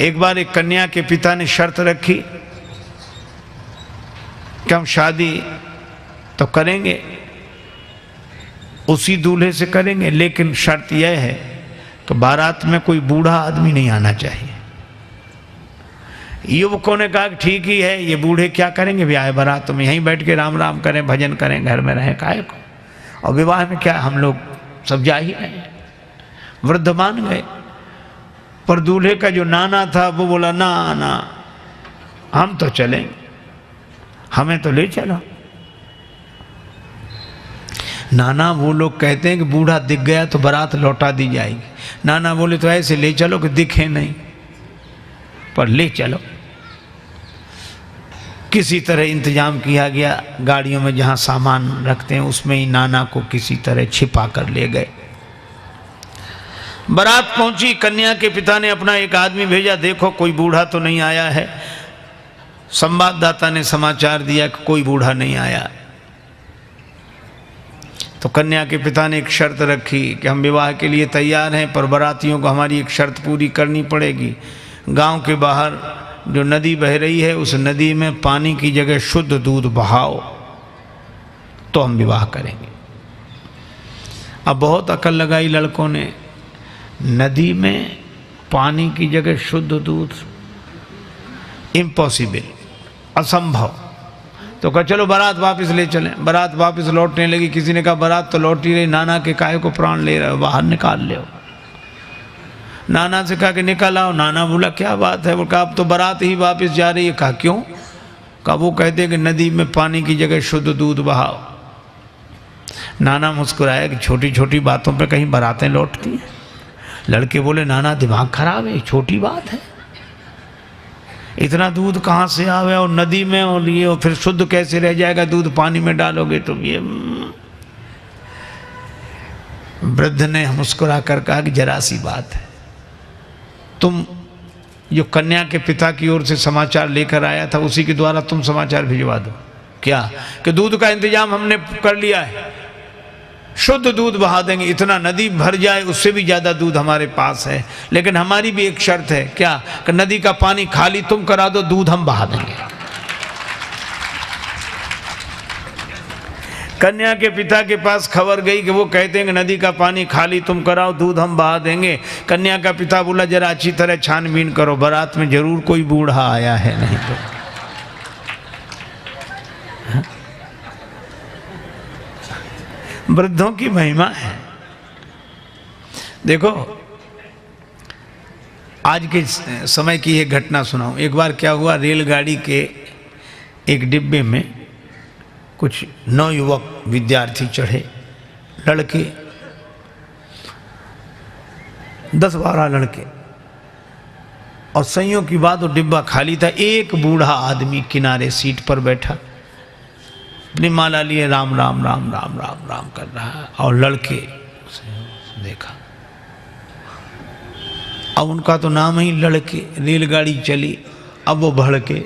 एक बार एक कन्या के पिता ने शर्त रखी कि हम शादी तो करेंगे, उसी दूल्हे से करेंगे, लेकिन शर्त यह है कि बारात में कोई बूढ़ा आदमी नहीं आना चाहिए। युवकों ने कहा कि ठीक ही है, ये बूढ़े क्या करेंगे ब्याह बारात में, यहीं बैठ के राम राम करें, भजन करें, घर में रहें, काहे को, और विवाह में क्या हम लोग सब जा ही रहे। वृद्ध मान गए, पर दूल्हे का जो नाना था वो बोला ना ना हम तो चलेंगे, हमें तो ले चलो। नाना वो लोग कहते हैं कि बूढ़ा दिख गया तो बारात लौटा दी जाएगी। नाना बोले तो ऐसे ले चलो कि दिखे नहीं, पर ले चलो। किसी तरह इंतजाम किया गया, गाड़ियों में जहाँ सामान रखते हैं उसमें ही नाना को किसी तरह छिपा कर ले गए। बारात पहुंची, कन्या के पिता ने अपना एक आदमी भेजा, देखो कोई बूढ़ा तो नहीं आया है। संवाददाता ने समाचार दिया कि कोई बूढ़ा नहीं आया। तो कन्या के पिता ने एक शर्त रखी कि हम विवाह के लिए तैयार हैं, पर बारातियों को हमारी एक शर्त पूरी करनी पड़ेगी। गांव के बाहर जो नदी बह रही है उस नदी में पानी की जगह शुद्ध दूध बहाओ तो हम विवाह करेंगे। अब बहुत अकल लगाई लड़कों ने, नदी में पानी की जगह शुद्ध दूध, इम्पॉसिबल, असंभव। तो कहा चलो बारात वापस ले चलें। बारात वापस लौटने लगी। किसी ने कहा बारात तो लौट ही रही, नाना के काहे को प्राण ले रहे हो, बाहर निकाल ले। नाना से कहा कि निकल आओ। नाना बोला क्या बात है, वो कहा अब तो बारात ही वापस जा रही है। कहा क्यों? कहा वो कहते हैं कि नदी में पानी की जगह शुद्ध दूध बहाओ। नाना मुस्कुराया कि छोटी छोटी बातों पे कहीं बारातें लौटती हैं। लड़के बोले नाना दिमाग खराब है, छोटी बात है, इतना दूध कहाँ से आवे और नदी में, और ये और फिर शुद्ध कैसे रह जाएगा, दूध पानी में डालोगे तुम। ये वृद्ध ने मुस्कुरा कर कहा कि जरा सी बात है, तुम जो कन्या के पिता की ओर से समाचार लेकर आया था उसी के द्वारा तुम समाचार भिजवा दो। क्या? कि दूध का इंतजाम हमने कर लिया है, शुद्ध दूध बहा देंगे, इतना नदी भर जाए उससे भी ज़्यादा दूध हमारे पास है, लेकिन हमारी भी एक शर्त है। क्या? कि नदी का पानी खाली तुम करा दो, दूध हम बहा देंगे। कन्या के पिता के पास खबर गई कि वो कहते हैं कि नदी का पानी खाली तुम कराओ, दूध हम बहा देंगे। कन्या का पिता बोला जरा अच्छी तरह छानबीन करो, बारात में जरूर कोई बूढ़ा आया है, नहीं तो। वृद्धों की महिमा है। देखो आज के समय की एक घटना सुनाऊं। एक बार क्या हुआ, रेलगाड़ी के एक डिब्बे में कुछ नवयुवक विद्यार्थी चढ़े, लड़के 10-12 लड़के, और संयोग की बात वो डिब्बा खाली था। एक बूढ़ा आदमी किनारे सीट पर बैठा अपनी माला लिए राम राम राम राम राम राम कर रहा है, और लड़के देखा। अब उनका तो नाम ही लड़के। रेलगाड़ी चली, अब वो भड़के,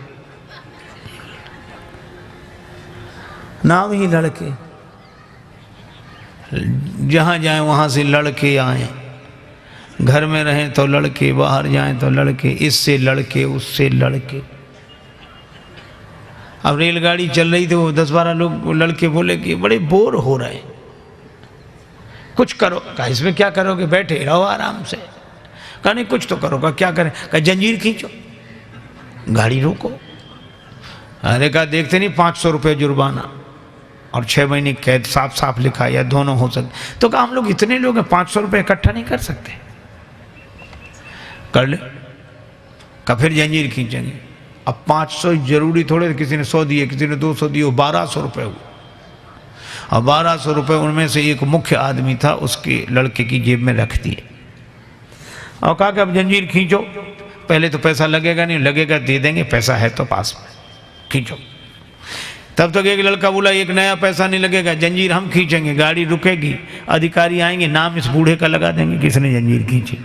नाम ही लड़के, जहाँ जाएं वहाँ से लड़के आए। घर में रहें तो लड़के, बाहर जाएं तो लड़के, इससे लड़के उससे लड़के। अब रेलगाड़ी चल रही थी, वो 10-12 लोग लड़के बोले कि बड़े बोर हो रहे, कुछ करो। कहा इसमें क्या करोगे, बैठे रहो आराम से। कहा नहीं कुछ तो करो। कहा क्या करें? कहा जंजीर खींचो, गाड़ी रोको। अरे कहा देखते नहीं 500 रुपये जुर्माना और 6 महीने कैद, साफ साफ लिखा, या दोनों हो सकते। तो कहा हम लोग इतने लोग हैं, 500 रुपये इकट्ठा नहीं कर सकते। कर ले। कहा फिर जंजीर खींचेंगे। अब 500 जरूरी थोड़े, किसी ने 100 दिए, किसी ने 200 दिए, 1200 रुपये हुए। और 1200 रुपये उनमें से एक मुख्य आदमी था, उसके लड़के की जेब में रख दिए और कहा कि अब जंजीर खींचो। पहले तो पैसा लगेगा नहीं, लगेगा दे देंगे, पैसा है तो पास में, खींचो। तब तक एक लड़का बोला एक नया पैसा नहीं लगेगा, जंजीर हम खींचेंगे, गाड़ी रुकेगी, अधिकारी आएंगे, नाम इस बूढ़े का लगा देंगे किसने जंजीर खींची।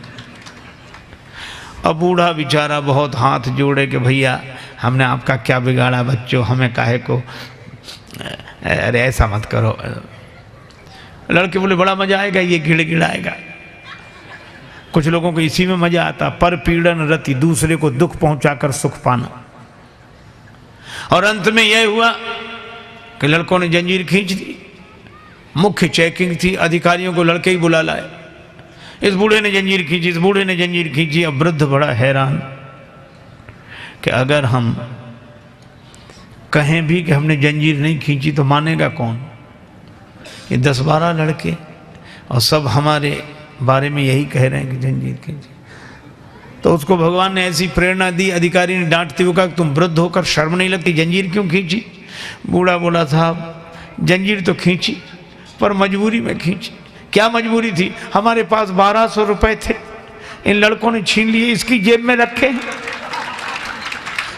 अब बूढ़ा बेचारा बहुत हाथ जोड़े कि भैया हमने आपका क्या बिगाड़ा बच्चों, हमें काहे को, अरे ऐसा मत करो। लड़के बोले बड़ा मजा आएगा, ये गिड़गिड़ाएगा। कुछ लोगों को इसी में मजा आता, पर पीड़न रति, दूसरे को दुख पहुंचाकर सुख पाना। और अंत में यह हुआ कि लड़कों ने जंजीर खींच दी। मुख्य चेकिंग थी, अधिकारियों को लड़के ही बुला लाए। इस बूढ़े ने जंजीर खींची, इस बूढ़े ने जंजीर खींची। अब वृद्ध बड़ा हैरान कि अगर हम कहें भी कि हमने जंजीर नहीं खींची तो मानेगा कौन? ये 10-12 लड़के और सब हमारे बारे में यही कह रहे हैं कि जंजीर खींची। तो उसको भगवान ने ऐसी प्रेरणा दी, अधिकारी ने डांटते हुए कहा, तुम वृद्ध होकर शर्म नहीं लगती, जंजीर क्यों खींची? बूढ़ा बोला, साहब जंजीर तो खींची पर मजबूरी में खींची। क्या मजबूरी थी? हमारे पास 1200 रुपए थे, इन लड़कों ने छीन लिए, इसकी जेब में रखे।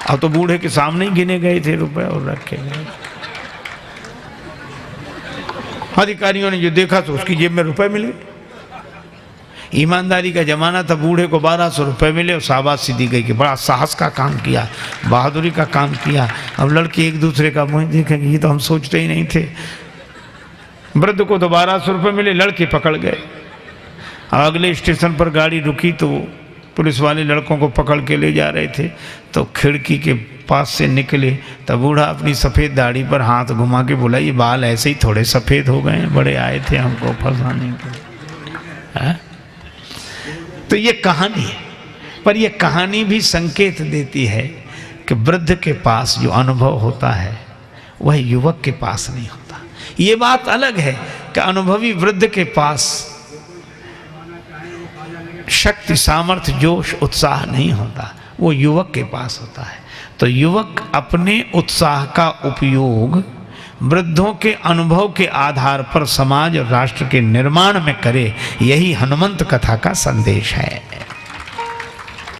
अब तो बूढ़े के सामने ही गिने गए थे रुपए और रखे गए। अधिकारियों ने जो देखा तो उसकी जेब में रुपए मिले। ईमानदारी का जमाना था, बूढ़े को 1200 रुपए मिले और शाबाशी दी गई कि बड़ा साहस का काम किया, बहादुरी का काम किया। अब लड़के एक दूसरे का मुंह देखेंगे, ये तो हम सोचते ही नहीं थे। वृद्ध को तो 1200 रुपये मिले, लड़के पकड़ गए। अगले स्टेशन पर गाड़ी रुकी तो पुलिस वाले लड़कों को पकड़ के ले जा रहे थे। तो खिड़की के पास से निकले तब बूढ़ा अपनी सफ़ेद दाढ़ी पर हाथ घुमा के बोला, ये बाल ऐसे ही थोड़े सफ़ेद हो गए, बड़े आए थे हमको फंसाने के लिए। तो ये कहानी है, पर यह कहानी भी संकेत देती है कि वृद्ध के पास जो अनुभव होता है वह युवक के पास नहीं होता। ये बात अलग है कि अनुभवी वृद्ध के पास शक्ति, सामर्थ्य, जोश, उत्साह नहीं होता, वो युवक के पास होता है। तो युवक अपने उत्साह का उपयोग वृद्धों के अनुभव के आधार पर समाज और राष्ट्र के निर्माण में करे, यही हनुमंत कथा का संदेश है।